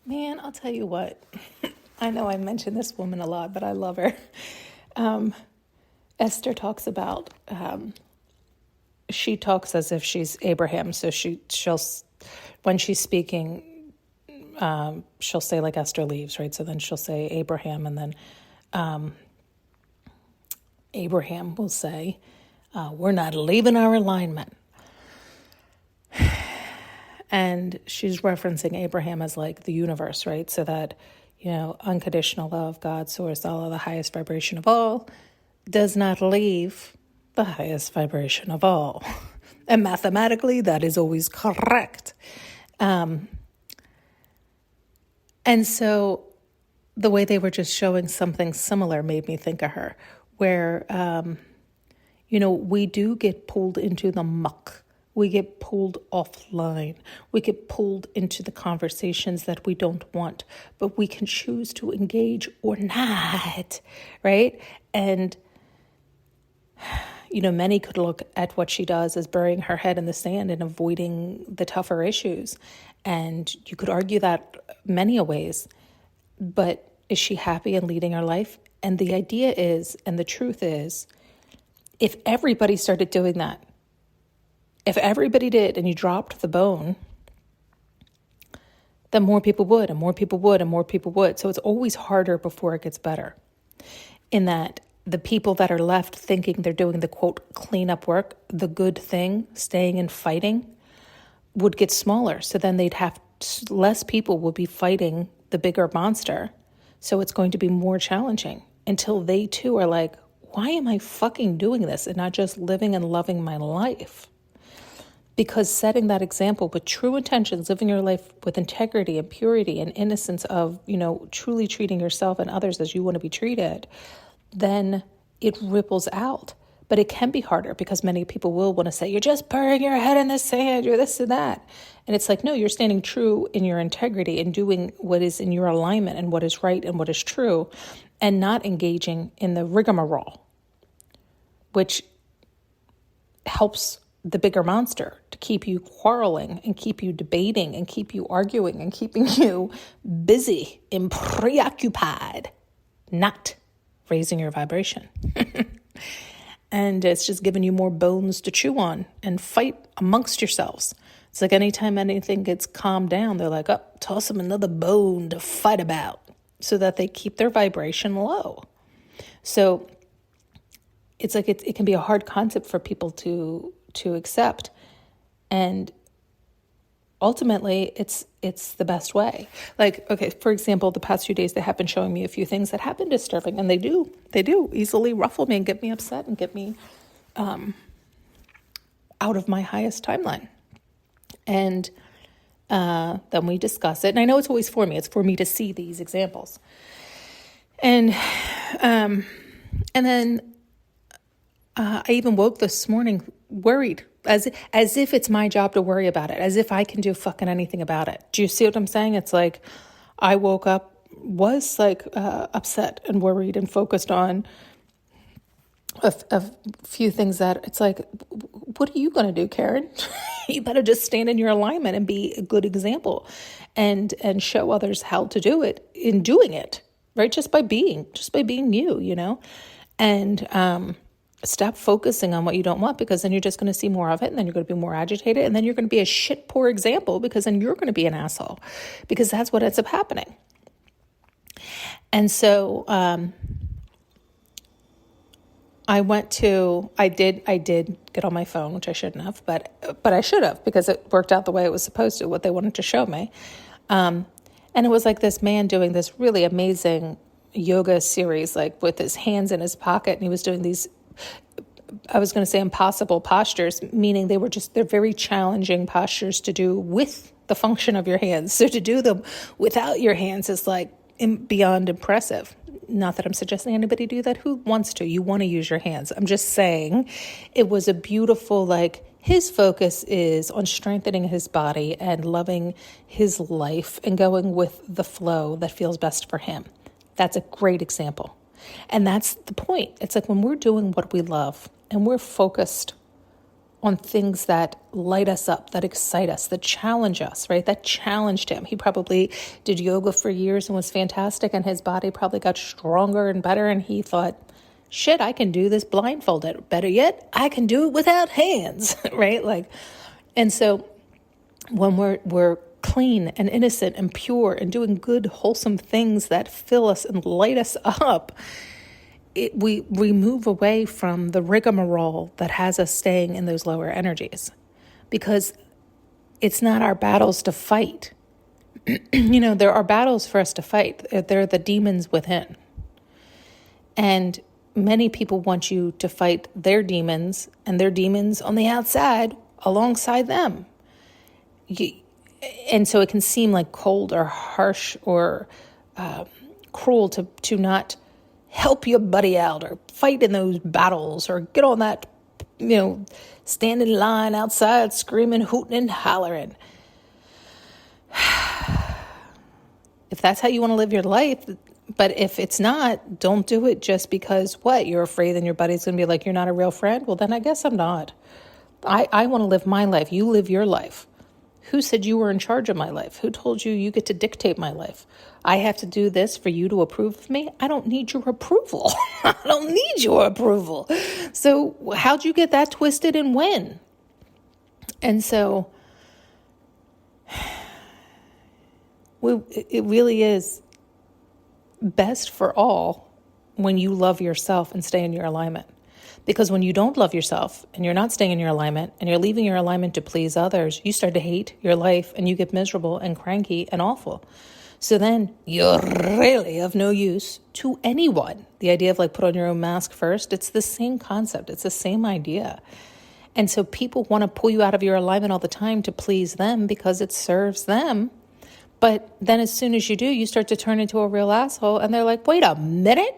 Man, I'll tell you what. I know I mention this woman a lot, but I love her. Esther talks about, she talks as if she's Abraham. So she'll, when she's speaking, she'll say like Esther leaves, right? So then she'll say Abraham, and then Abraham will say, we're not leaving our alignment. And she's referencing Abraham as like the universe, right? So that, unconditional love, God, source, all of the highest vibration of all, does not leave the highest vibration of all. And mathematically, that is always correct. And so the way they were just showing something similar made me think of her, where, we do get pulled into the muck. We get pulled offline. We get pulled into the conversations that we don't want, but we can choose to engage or not, right? And, many could look at what she does as burying her head in the sand and avoiding the tougher issues. And you could argue that many a ways, but is she happy in leading her life? And the idea is, and the truth is, if everybody started doing that, if everybody did and you dropped the bone, then more people would, and more people would, and more people would. So it's always harder before it gets better. In that the people that are left thinking they're doing the quote cleanup work, the good thing, staying and fighting, would get smaller. So then they'd have less people will be fighting the bigger monster. So it's going to be more challenging until they too are like, why am I fucking doing this and not just living and loving my life? Because setting that example with true intentions, living your life with integrity and purity and innocence of, truly treating yourself and others as you want to be treated, then it ripples out. But it can be harder because many people will want to say, you're just burying your head in the sand, you're this and that. And it's like, no, you're standing true in your integrity and doing what is in your alignment and what is right and what is true, and not engaging in the rigamaROLE, which helps the bigger monster to keep you quarreling and keep you debating and keep you arguing and keeping you busy and preoccupied, not raising your vibration. And it's just giving you more bones to chew on and fight amongst yourselves. It's like anytime anything gets calmed down, they're like, oh, toss them another bone to fight about, so that they keep their vibration low. So it's like it can be a hard concept for people to accept. And ultimately, it's the best way. Like, okay, for example, the past few days, they have been showing me a few things that have been disturbing, and they do easily ruffle me and get me upset and get me out of my highest timeline. And then we discuss it. And I know it's always for me. It's for me to see these examples. And then I even woke this morning worried, as if it's my job to worry about it, as if I can do fucking anything about it. Do you see what I'm saying? It's like I woke up, was like upset and worried and focused on a few things that it's like, what are you going to do, Karin? You better just stand in your alignment and be a good example and show others how to do it in doing it, right? Just by being you, and stop focusing on what you don't want, because then you're just going to see more of it, and then you're going to be more agitated, and then you're going to be a shit poor example, because then you're going to be an asshole, because that's what ends up happening. And so I did get on my phone, which I shouldn't have, but I should have, because it worked out the way it was supposed to, what they wanted to show me. And it was like this man doing this really amazing yoga series, like with his hands in his pocket, and he was doing these, I was going to say impossible postures, meaning they're very challenging postures to do with the function of your hands. So to do them without your hands is like beyond impressive. Not that I'm suggesting anybody do that who wants to. You want to use your hands. I'm just saying it was a beautiful, like, his focus is on strengthening his body and loving his life and going with the flow that feels best for him. That's a great example. And that's the point. It's like when we're doing what we love and we're focused on things that light us up, that excite us, that challenge us, right? That challenged him. He probably did yoga for years and was fantastic, and his body probably got stronger and better, and he thought, shit, I can do this blindfolded. Better yet, I can do it without hands, right? Like, and so when we're clean and innocent and pure and doing good, wholesome things that fill us and light us up, we move away from the rigamaROLE that has us staying in those lower energies, because it's not our battles to fight. There are battles for us to fight. They're the demons within. And many people want you to fight their demons and their demons on the outside alongside them. And so it can seem like cold or harsh or cruel to not help your buddy out or fight in those battles or get on that, stand in line outside screaming, hooting and hollering. If that's how you want to live your life, but if it's not, don't do it just because what? You're afraid then your buddy's going to be like, you're not a real friend? Well, then I guess I'm not. I want to live my life. You live your life. Who said you were in charge of my life? Who told you you get to dictate my life? I have to do this for you to approve of me? I don't need your approval. I don't need your approval. So how'd you get that twisted and when? And so it really is best for all when you love yourself and stay in your alignment. Because when you don't love yourself and you're not staying in your alignment and you're leaving your alignment to please others, you start to hate your life and you get miserable and cranky and awful. So then you're really of no use to anyone. The idea of put on your own mask first, it's the same concept. It's the same idea. And so people want to pull you out of your alignment all the time to please them because it serves them. But then as soon as you do, you start to turn into a real asshole and they're like, wait a minute,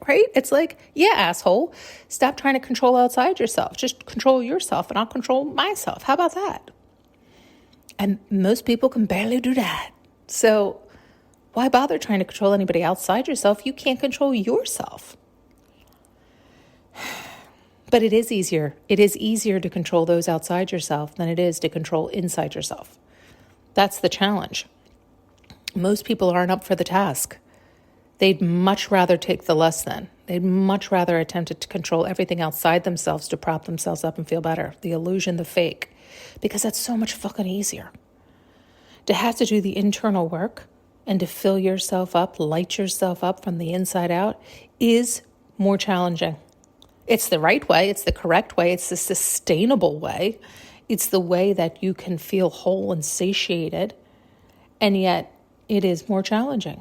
right? It's like, yeah, asshole, stop trying to control outside yourself. Just control yourself and I'll control myself. How about that? And most people can barely do that. So why bother trying to control anybody outside yourself? You can't control yourself. But it is easier. It is easier to control those outside yourself than it is to control inside yourself. That's the challenge. Most people aren't up for the task. They'd much rather take the less than. They'd much rather attempt to control everything outside themselves to prop themselves up and feel better. The illusion, the fake. Because that's so much fucking easier. To have to do the internal work and to fill yourself up, light yourself up from the inside out is more challenging. It's the right way. It's the correct way. It's the sustainable way. It's the way that you can feel whole and satiated. And yet it is more challenging.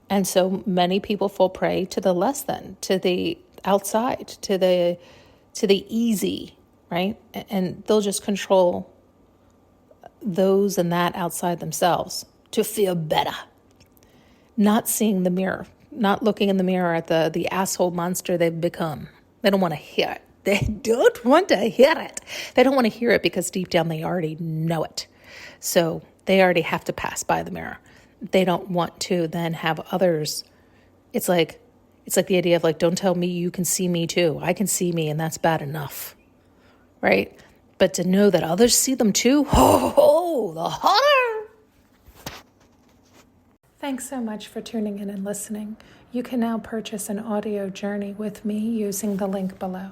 And so many people fall prey to the less than, to the outside, to the easy, right? And they'll just control those and that outside themselves to feel better. Not seeing the mirror, not looking in the mirror at the asshole monster they've become. They don't want to hear it. They don't want to hear it. They don't want to hear it because deep down they already know it. So they already have to pass by the mirror. They don't want to then have others. It's like the idea of don't tell me you can see me too. I can see me and that's bad enough, right? But to know that others see them too, the hotter. Thanks so much for tuning in and listening. You can now purchase an audio journey with me using the link below.